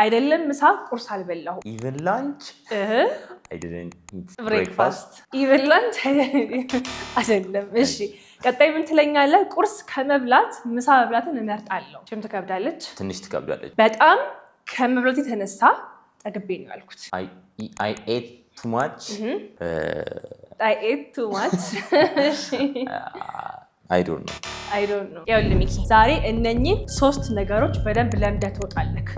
አይደለም ምሳ ቁርስ አልበላሁ even lunch I didn't eat breakfast even lunch አይደለም እሺ ቀጣይ ምን ትለኛለህ ቁርስ ከመብላት ምሳ መብላትን እመርጣለሁ ቸም ትከብዳለች ትንሽ ትከብዳለች በጣም ከመብላት የተነሳ ጠግቤ ነው ያልኩት I ate too much I ate too much I don't know ያውልህ ሚኪ ዛሬ እነኚህ ሶስት ነገሮች በደንብ ለምደህ ትወጣለህ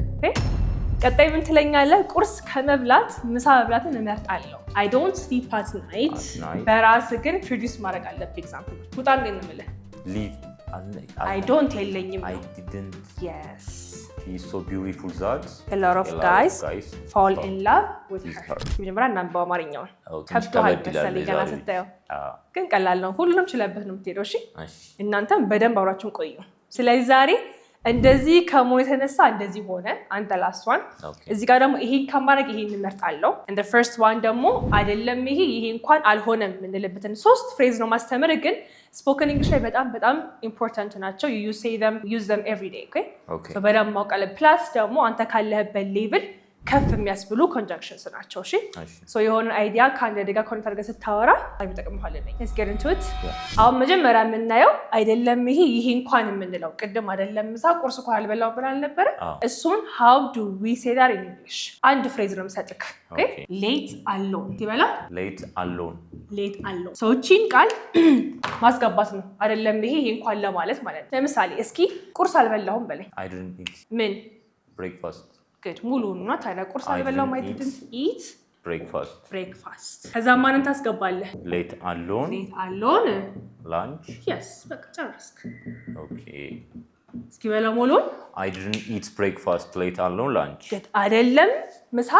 ቀጣይ ምን ትለኛለህ ቁርስ ከመብላት ምሳ መብላትን እመርጣለሁ I don't sleep at night በራስ ግን ፕሮዲዩስ ማድረግ አለብህ ኤግዛምፕል ውጣ እንዴት ነው የምልህ leave I don't የለኝም I didn't yes She's so beautiful that a lot of guys fall in love with her መጀመሪያ እናንተ በአማርኛው ከብቷል መሰለኝ ገና ስታየው ግን ቀላል ነው ሁሉንም ችለበት ነው የምትሄደው እሺ እናንተም በደንብ አብራችሁን ቆዩ ስለዚህ ዛሬ እንደዚህ ከመሆኑ የተነሳ እንደዚህ ሆነ አንተ ላስዋን እዚህ ጋር ደግሞ ይሄን ከማድረግ ይሄን እንመርጣለሁ and the first one ደግሞ አይደለም ይሄ እንኳን አልሆነም እንልበትን ሶስት ፍሬዝ ነው ማስተምር ግን spoken english ላይ በጣም important ናቸው you use them every day okay so በደንብ ማውቃለ ፕላስ ደግሞ አንተ ካለህበት ሌቭል ከፍ የሚያስብሉ ኮንጃንክሽንስ ናቸው እሺ ሶ የሆነ አይዲያ ካንደ ደጋ ኮኔክት አድርገህ ስታወራ አይተጠቅምሃል ነኝ let's get into it አሁን መጀመሪያ የምናየው አይደለም ይሄ እንኳን የምንለው ቅድም አይደለም ምሳ ቁርስ እንኳን አልበላው ብለን ነበር እሱን how do we say that in english አንድ ፍሬዝ ነው የምሰጥክ okay late alone ይበላ late alone so ቺን ቃል ማስገባት ነው አይደለም ይሄ እንኳን ለማለት ማለት ለምሳሌ እስኪ ቁርስ አልበላሁም በለኝ I didn't eat ምን breakfast good ሙሉና ታዲያ ቁርስ አልበላሁም I didn't eat breakfast ከዛ ማንን ታስገባለህ late alone lunch yes በቃ ጨረስክ okay እስኪ በላ ሙሉን I didn't eat breakfast late alone lunch good አይደለም ምሳ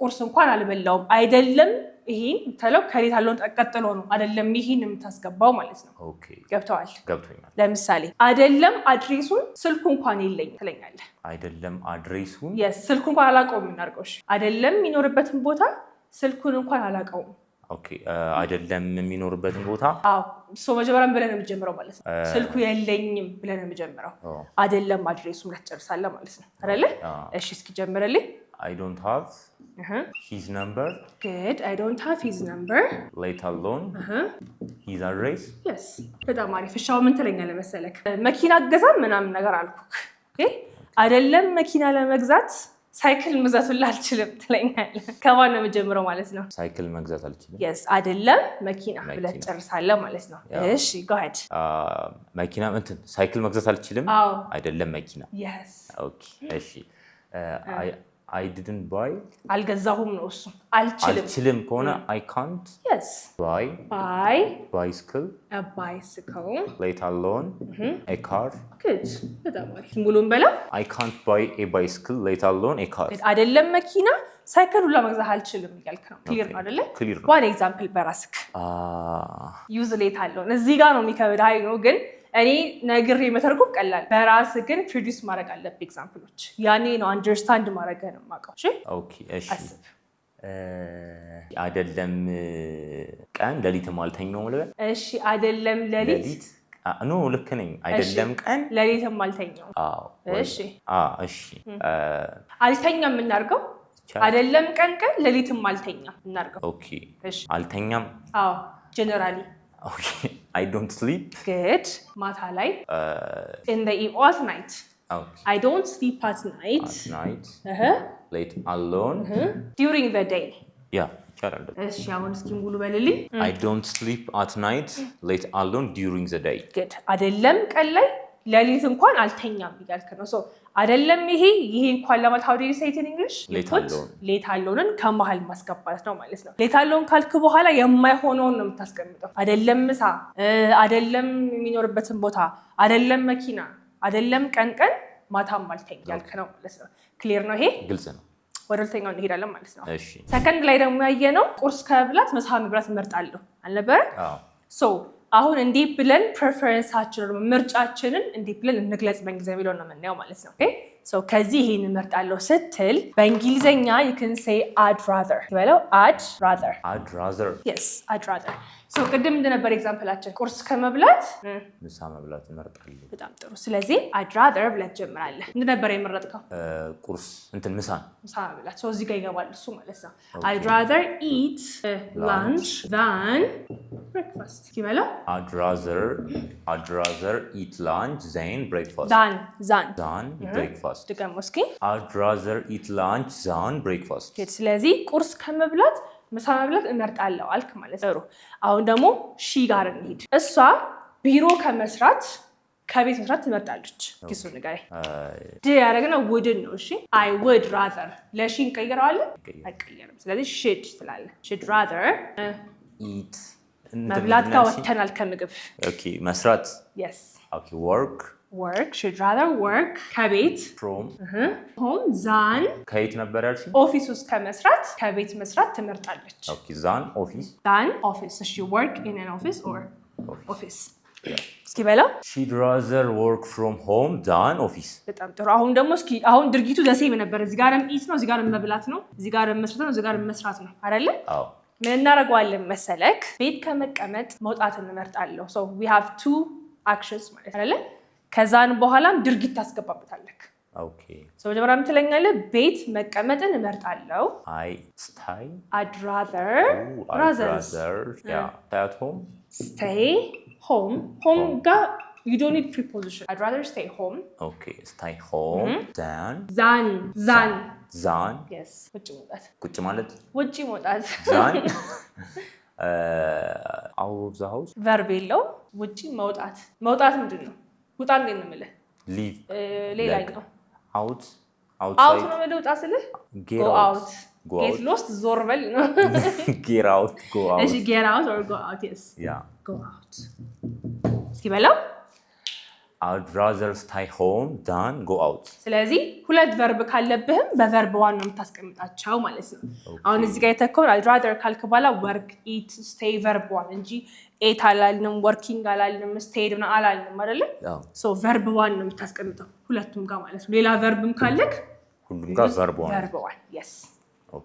ቁርስ እንኳን አልበላሁም አይደለም ይሄን ተለው ከሌት አለውን ተቀጥሎ ነው አይደለም ይሄን የምታስገባው ማለት ነው ኦኬ ገብቶኛል ለምሳሌ አይደለም አድሬሱን ስልኩ እንኳን የለኝም ትለኛለህ አይደለም አድሬሱን yes ስልኩ እንኳን አላውቀውም እናርገውሽ አይደለም የሚኖርበትን ቦታ ስልኩን እንኳን አላውቀውም ኦኬ አይደለም የሚኖርበትን ቦታ አዎ ሶ መጀመሪያ ብለን ነው የምጀምረው ማለት ነው ስልኩ የለኝም ብለን ነው የምጀምረው አይደለም አድሬሱን ለተጨርሳለህ ማለት ነው አይደለ እሺ እስኪ ጀምረልኝ I don't have his number good I don't have his number late alone his address yes በጣም አሪፍ እሻው ምን ትለኛለህ መሰለክ መኪና ገዛ ምናምን ነገር አልኩክ ኦኬ አይደለም መኪና ለመግዛት ሳይክል መግዛት አልችልም ትለኛለህ ከማን ነው የምጀምረው ማለት ነው ሳይክል መግዛት አልችልም yes አይደለም መኪና ብለህ ጨርሳለህ ማለት ነው እሺ go ahead መኪና እንትን ሳይክል መግዛት አልችልም አይደለም መኪና yes okay እሺ I didn't buy አልገዛሁም ነው እሱ አልችልም ከሆነ I can't yes buy bicycle late alone a car good በጣም አሪፍ ሙሉን በላ I can't buy a bicycle late alone a car አይደለም መኪና ሳይክል ሁላ መግዛት አልችልም እያልክ ነው ክሊር ነው አይደለ one example በራስክ use late alone እዚህ ጋር ነው የሚከብድ አይ ነው ግን እኔ ነግሬ መተርጎም ቀላል በራስ ግን ፕሮዲዩስ ማድረግ አለብህ ኤግዛምፕሎች ያኔ ነው አንደርስታንድ ማድረግ ነው ማቀው እሺ ኦኬ እሺ አይደለም ቀን ለሊትም አልተኛውም ልበል እሺ አይደለም ለሊት ኖ ልክ ነኝ አይደለም ቀን ለሊትም አልተኛውም እሺ እሺ አልተኛም እናርገው አይደለም ቀን ለሊትም አልተኛም እናርገው ኦኬ እሺ አልተኛም ጀነራሊ okay I don't sleep good ማታ ላይ in the at night okay I don't sleep at night late alone during the day yeah ይቻላል እሺ አሁን እስኪ ሙሉ በልልኝ I don't sleep at night late alone during the day good አይደለም ቀን ላይ ለሊት እንኳን አልተኛም ይላልከ ነው ሶ አይደለም ይሄ እንኳን ለማለት how do you say it in English late alone ከመሃል ማስገባት ነው ማለት ነው late alone ካልክ በኋላ የማይሆነውን ነው የምታስቀምጠው አይደለም ምሳ አይደለም የሚኖርበትን ቦታ አይደለም መኪና አይደለም ቀን ማታም አልተኛ ያልከ ነው ማለት ነው ክሊር ነው ይሄ ግልጽ ነው ወደ ሁለተኛው እንሄዳለን ማለት ነው እሺ ሰከንድ ላይ ደግሞ ያየነው ቁርስ ከብላት ምሳ መብላት እመርጣለሁ አልነበረ ሶ አሁን እንዲህ ብለን ፕሬፈረንሳችንን ምርጫችንን እንዲህ ብለን እንግለጽ በእንግሊዘኛ ቢለው ነው የምናየው ማለት ነው ኦኬ ሶ ከዚህ ይሄን እመርጣለሁ ስትል በእንግሊዘኛ you can say I'd rather ይበለው I'd rather yes I'd rather ሶ ቅድም እንደነበር ኤግዛምፕላችን ቁርስ ከመብላት ምሳ መብላት እመርጣለሁ። በጣም ጥሩ። ስለዚህ I'd rather ብለህ ትጀምራለህ። እንደነበር የመረጥከው ቁርስ ምሳ መብላት። ሶ እዚህ ጋር ይገባል እሱ ማለት ነው። I'd rather eat lunch than breakfast። ይበላ I'd rather eat lunch than breakfast። than breakfast። ድገም እስኪ። I'd rather eat lunch than breakfast። ስለዚህ ቁርስ ከመብላት ምሳ መብላት እመርጣለሁ አልክ ማለት ነው። አሁን ደግሞ ሺ ጋር እንሂድ። እሷ ቢሮ ከመስራት ከቤት መስራት ትመርጣለች። ኪሱ ንገረኝ። ያደረግነው ውድን ነው። እሺ I would rather ለሺ እንቀይረዋለን? አይቀየርም። ስለዚህ should ትላለህ። should rather eat መብላት ጋር ወተናል ከምግብ። ኦኬ መስራት yes ኦኬ work should rather work ከቤት from home than ከየት ነበር ያልሽኝ? ኦፊስ ውስጥ ከመስራት ከቤት መስራት ትመርጣለች። ኦኬ than office so she work in an office or office እስኪ በለው she'd rather work from home than office። በጣም ጥሩ። አሁን ደግሞ እስኪ አሁን ድርጊቱ ዘሴም ነበር። እዚህ ጋርም ኢት ነው፣ እዚህ ጋርም መብላት ነው፣ እዚህ ጋርም መስራት ነው፣ እዚህ ጋርም መስራት ነው አይደለ? አዎ። ምን እናደርገዋለን መሰለክ? ቤት ከመቀመጥ መውጣት እንመርጣለሁ። so we have two actions ማለት አይደለ? ከዛን በኋላም ድርጊት ታስገባበታለህ። ኦኬ so መጀመሪያ የምትለኛለህ ቤት መቀመጥን እመርጣለሁ። I'd rather yeah stay at home home ጋር you don't need preposition. I'd rather stay home. Okay stay home than yes ቁጭ ማለት ውጪ መውጣት than out of the house verb የለው ውጪ መውጣት ምንድን ነው? ውጣ እንዴት ነው የምልህ? leave ሌላኛው outside ነው የምልህ። ውጣ ስልህ go out get lost ዞር በል ነው get out go out እሺ get out or go out yes yeah go out እስኪ በለው I'd rather stay home than go out። ስለዚህ ሁለት ቨርብ ካለብህም በቨርብ ዋን ነው የምታስቀምጣቸው ማለት ነው። አሁን እዚህ ጋር የተከውን I'd rather ካልክ በኋላ work eat stay verb one እንጂ ate አላልንም working አላልንም stayed እና አላልንም አይደለ? so verb one ነው የምታስቀምጠው ሁለቱም ጋር ማለት ነው። ሌላ ቨርብም ካለክ ሁሉም ጋር verb one yes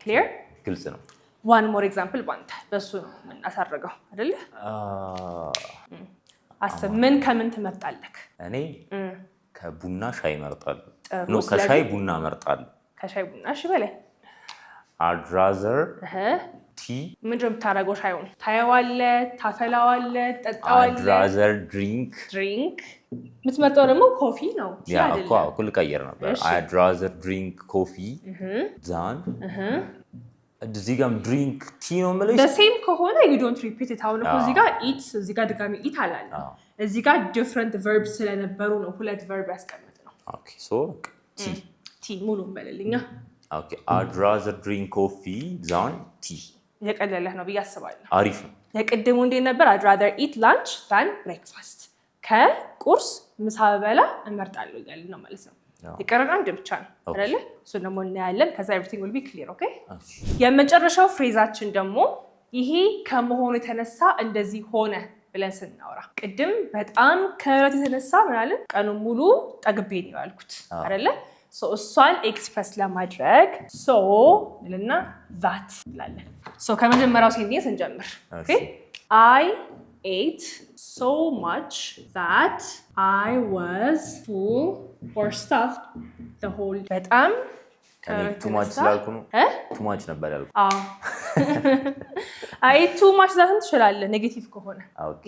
clear ግልጽ ነው። one more example ባንተ በሱ ነው የምናሳርገው አይደለ? አስብ ምን ከምን ትመርጣለህ? እኔ ከቡና ሻይ እመርጣለሁ። ነው ከሻይ ቡና እመርጣለሁ። ከሻይ ቡና እሺ በለ I'd rather tea ምንድን ነው የምታደርገው? ሻዩን ታየዋለህ፣ ታፈላዋለህ፣ ትጠጣዋለህ። I'd rather drink የምትመርጠው ደግሞ ኮፊ ነው። ያ እኮ ልቀይር ነበር። I'd rather drink coffee than እዚህ ጋርም ድሪንክ ቲ ነው የምልሽ። በሴም ከሆነ you don't repeat it። አሁን እኮ እዚህ ጋር eat እዚህ ጋር ድጋሚ eat አላለም። እዚህ ጋር different verbs ስለነበሩ ነው ሁለት verb ያስቀመጥነው። ኦኬ ሶ ቲ ሙሉ በለልኛ። ኦኬ I'd rather drink coffee than tea። የቀለለህ ነው ብዬ አስባለሁ። አሪፍ ነው። የቅድሙ እንዴት ነበር? I'd rather eat lunch than breakfast። ከቁርስ ምሳ በላ እመርጣለሁ እያልን ነው ማለት ነው። የቀረን አንድ ብቻ ነው አይደለ? እሱ ደግሞ እናያለን። ከዛ everything will be clear okay? የመጨረሻው ፍሬዛችን ደግሞ ይሄ ከመሆኑ የተነሳ እንደዚህ ሆነ ብለን ስናወራ ቅድም በጣም ከመብላት የተነሳ ምናልን ቀኑን ሙሉ ጠግቤ ነው ያልኩት አይደለ? እሷን ኤክስፕረስ ለማድረግ እና that እንላለን። ከመጀመሪያው ሴንቴንስ እንጀምር። I ate so much that I was full or stuffed the whole day. በጣም too much ስላልኩ ነው too much ነበር ያልኩት። አይ too much ዛትን ትችላለህ ኔጌቲቭ ከሆነ።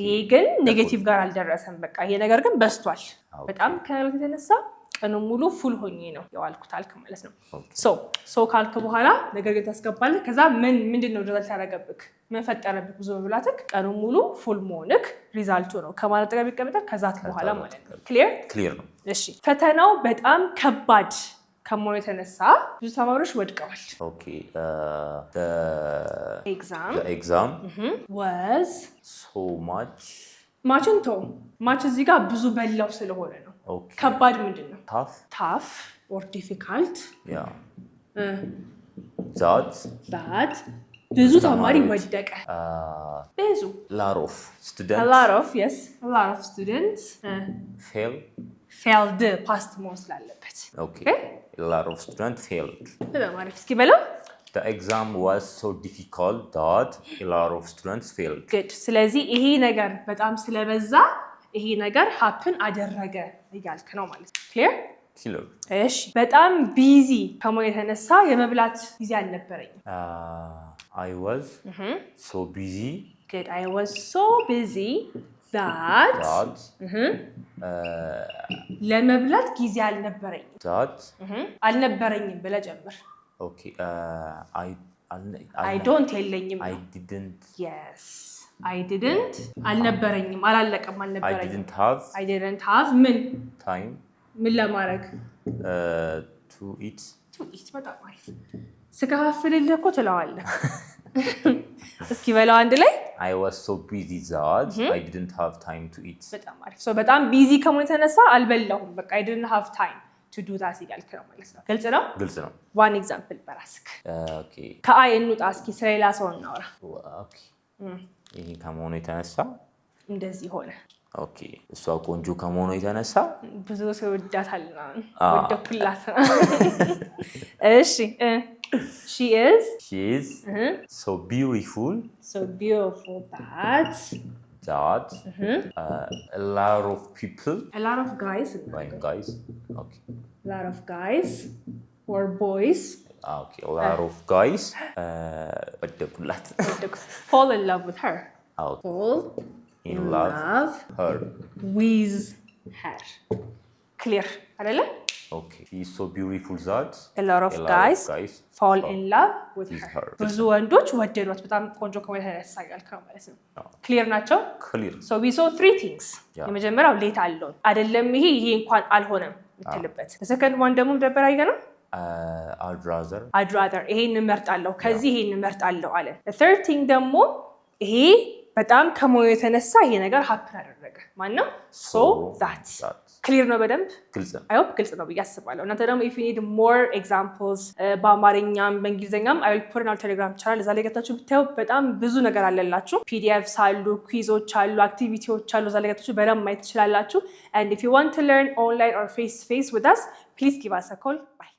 ይሄ ግን ኔጌቲቭ ጋር አልደረሰም። በቃ ይሄ ነገር ግን በስቷል። በጣም ከመብላት የተነሳ ቀኑን ሙሉ ፉል ሆኜ ነው የዋልኩት አልክ ማለት ነው። ሶ ካልክ በኋላ ነገር ግን ታስገባለህ። ከዛ ምንድን ነው ሪዛልት ያደረገብክ? ምን ፈጠረብክ? ብዙ መብላትክ ቀኑን ሙሉ ፉል መሆንክ ሪዛልቱ ነው። ከማለት ጋር ቢቀመጣ ከዛት በኋላ ማለት ነው። ክሊር ነው። እሺ ፈተናው በጣም ከባድ ከመሆኑ የተነሳ ብዙ ተማሪዎች ወድቀዋል። ኦኬ the exam was so much ማች እዚህ ጋር ብዙ በላው ስለሆነ ነው። ከባድ ምንድን ነው? tough or difficult that ብዙ ተማሪ ወደቀ። ብዙ a lot of students failed past መሆን ስላለበት a lot of students failed። በጣም አሪፍ። እስኪ በለው The exam was so difficult that a lot of students failed. Good. ስለዚህ ይሄ ነገር በጣም ስለበዛ ይሄ ነገር happen አደረገ እያልክ ነው ማለት ነው። Clear? Clear. እሺ በጣም ቢዚ ከመሆን የተነሳ የመብላት ጊዜ አልነበረኝም። I was so busy. Good. I was so busy that ለመብላት ጊዜ አልነበረኝም። አልነበረኝም ብለህ ጀምር። Okay. I don't የለኝም። I didn't. Yes. I didn't. አልነበረኝም። አላለቀም አልነበረኝም። I didn't have ምን time. ምን ለማድረግ to eat. በጣም አሪፍ። ስከፋፍልልህ እኮ ትለዋለህ። እስኪ በለው አንድ ላይ I was so busy that I didn't have time to eat. በጣም አሪፍ። በጣም ቢዚ ከመሆን የተነሳ አልበላሁም። በቃ I didn't have time to do that እያልክ ነው ማለት ነው። ግልጽ ነው? ግልጽ ነው። one example በራስክ። Okay. ከአይ እንውጣ እስኪ ስለሌላ ሰው እናውራ። Okay. ይሄ ከመሆኑ የተነሳ እንደዚህ ሆነ። ኦኬ እሷ ቆንጆ ከመሆኑ የተነሳ ብዙ ሰው ወዳታልና ወደኩላት። እሺ she is so beautiful that a lot of people, a lot of guys okay, a lot of guys or boys, okay, a lot of guys ወደኩላት fall in love with her. Okay. Fall in love her with her. Clear አይደለ? Okay. She is so beautiful that a lot of guys fall in love with her. ብዙ ወንዶች ወደዷት በጣም ቆንጆ ከሆነ ያሳያል ማለት ነው። ክሊር ናቸው? Clear. So we saw three things. የመጀመሪያው ሌት አለው አይደለም ይሄ እንኳን አልሆነም የምትልበት። the second one ደግሞ ደበር አይገና I'd rather ይሄን እመርጣለሁ ከዚህ ይሄን እመርጣለሁ አለ። the third thing ደግሞ ይሄ በጣም ከመሆኑ የተነሳ ይሄ ነገር happen አደረገ። ማነው? so that ክሊር ነው በደንብ ግልጽ ነው። አይ ሆፕ ግልጽ ነው ብዬ አስባለሁ። እናንተ ደግሞ if you need more examples በአማርኛም በእንግሊዝኛም I will put in our Telegram channel እዛ ላይ ገብታችሁ ብታዩ በጣም ብዙ ነገር አለላችሁ። PDFs አሉ፣ ኩዊዞች አሉ፣ አክቲቪቲዎች አሉ። እዛ ላይ ገብታችሁ በደንብ ማየት ትችላላችሁ። and if you want to learn online or face to face with us please give us a call. Bye.